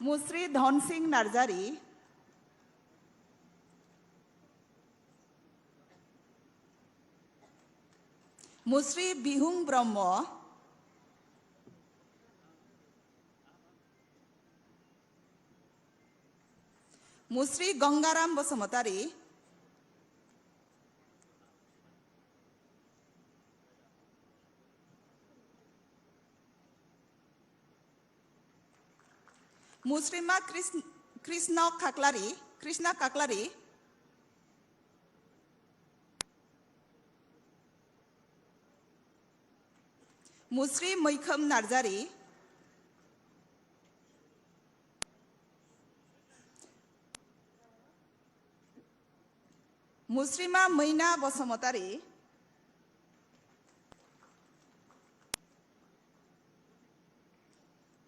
मुश्री धन सिंह नार्जारी, मुश्री बिहुं ब्रह्म, मुश्री गंगाराम बसुमतारी, मुश्रीमा कृष्णा काकलारी, मुश्री मैखम नार्जारी, मुश्रीमा मैना बसुमतारी,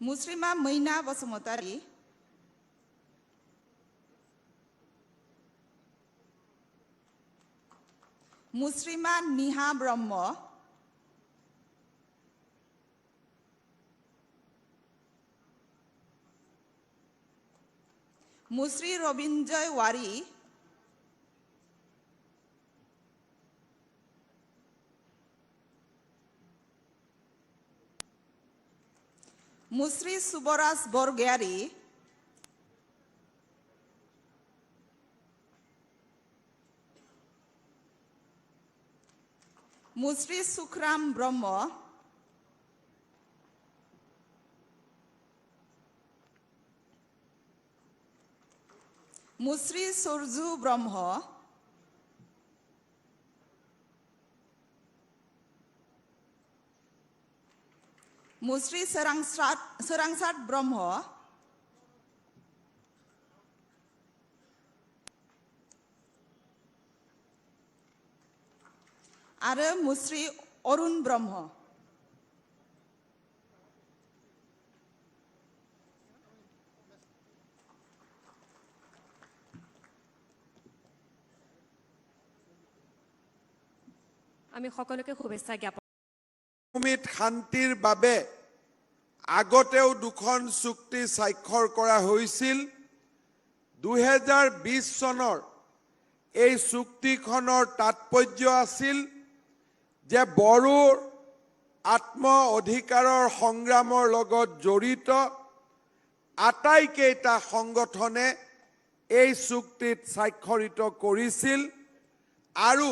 मुश्रीमा मैना बसुमतारी, मुश्रीमा निहा ब्रह्म, मुश्री रविंजय वारी, मुश्री सुबराज बरगयारी, मुश्री सुखराम ब्रह्म, मुश्री सुरजू ब्रह्म, मुश्री सोरांसाद ब्रह्म, आरो मुश्री अरुण ब्रह्म। আমি সকলোকে শুভেচ্ছা জ্ঞাপন ভূমিত শান্তিৰ বাবে আগতেও দুখন চুক্তি স্বাক্ষৰ কৰা হৈছিল 2020 চনৰ এই চুক্তিখনৰ তাৎপৰ্য আছিল যে বড়োৰ আত্ম অধিকাৰৰ সংগ্ৰামৰ লগত জড়িত আটাইকেইটা সংগঠনে এই চুক্তিত স্বাক্ষৰিত কৰিছিল আৰু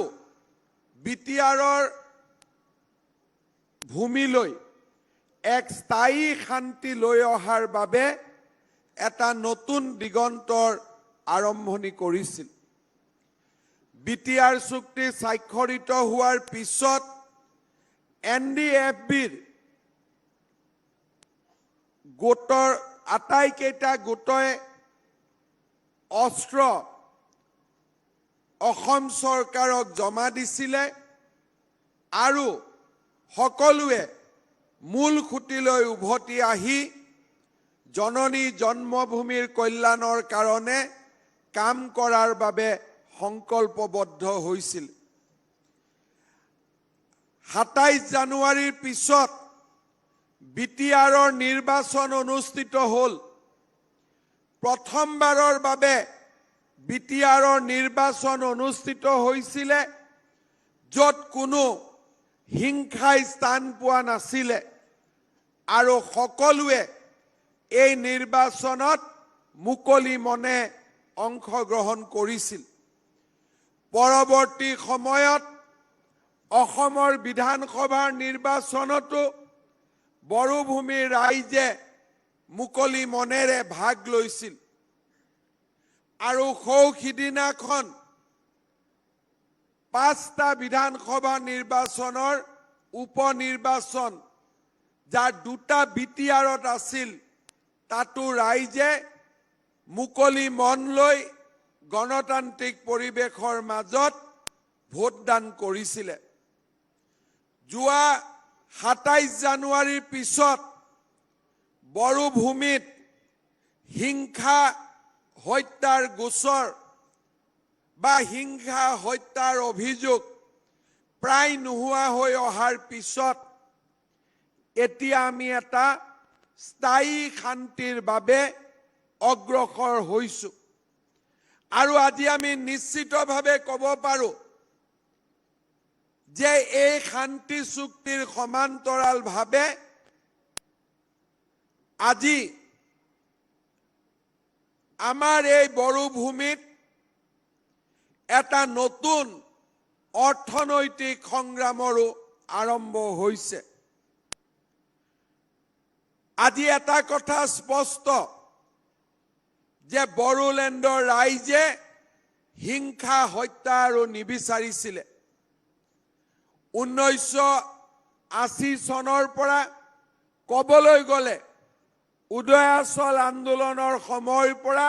বিটিআৰৰ ভূমিলৈ এক স্থায়ী শান্তি লৈ অহাৰ বাবে এটা নতুন দিগন্তৰ আৰম্ভণি কৰিছিল। বিটিআৰ চুক্তি স্বাক্ষৰিত হোৱাৰ পিছত এনডিএফবিৰ গোটৰ আটাইকেইটা গোটে অস্ত্ৰ অসম চৰকাৰক জমা দিছিলে আৰু সকলোৱে মূল খুঁটিলৈ উভতি আহি জননী জন্মভূমিৰ কল্যাণৰ কাৰণে কাম কৰাৰ বাবে সংকল্পবদ্ধ হৈছিল। 27 জানুৱাৰীৰ পিছত বিটিআৰৰ নিৰ্বাচন অনুষ্ঠিত হ'ল। প্ৰথমবাৰৰ বাবে বিটিআৰৰ নিৰ্বাচন অনুষ্ঠিত হৈছিলে য'ত কোনো হিংসাই স্থান পোৱা নাছিলে আৰু সকলোৱে এই নিৰ্বাচনত মুকলি মনে অংশগ্ৰহণ কৰিছিল। পৰৱৰ্তী সময়ত অসমৰ বিধানসভাৰ নিৰ্বাচনতো বড়োভূমিৰ ৰাইজে মুকলি মনেৰে ভাগ লৈছিল আৰু সিদিনাখন 5টা বিধানসভা নিৰ্বাচনৰ উপনিৰ্বাচন যাৰ 2টা বিটিআৰত আছিল তাতো ৰাইজে মুকলি মন লৈ গণতান্ত্ৰিক পৰিৱেশৰ মাজত ভোটদান কৰিছিলে। যোৱা 27 জানুৱাৰীৰ পিছত বড়োভূমিত হিংসা হত্যাৰ গোচৰ বা হিংসা হত্যাৰ অভিযোগ প্ৰায় নোহোৱা হৈ অহাৰ পিছত এতিয়া আমি এটা স্থায়ী শান্তিৰ বাবে অগ্ৰসৰ হৈছো আৰু আজি আমি নিশ্চিতভাৱে ক'ব পাৰো যে এই শান্তি চুক্তিৰ সমান্তৰালভাৱে আজি আমাৰ এই বড়োভূমিত এটা নতুন অৰ্থনৈতিক সংগ্ৰামৰো আৰম্ভ হৈছে আজি এটা কথা স্পষ্ট যে বড়োলেণ্ডৰ ৰাইজে হিংসা হত্যা আৰু নিবিচাৰিছিলে 1980 চনৰ পৰা ক'বলৈ গ'লে উদয়াচল আন্দোলনৰ সময়ৰ পৰা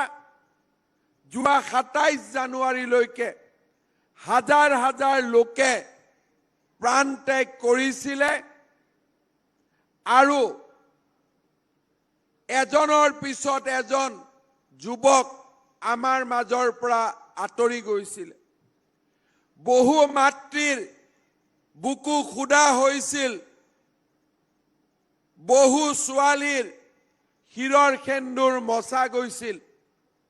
যোৱা 27 জানুৱাৰীলৈকে হাজাৰ হাজাৰ লোকে প্ৰাণ ত্যাগ কৰিছিলে আৰু এজনৰ পিছত এজন যুৱক আমাৰ মাজৰ পৰা আঁতৰি গৈছিল বহু মাতৃৰ বুকু খুদা হৈছিল বহু ছোৱালীৰ শিৰৰ সেন্দুৰ মচা গৈছিল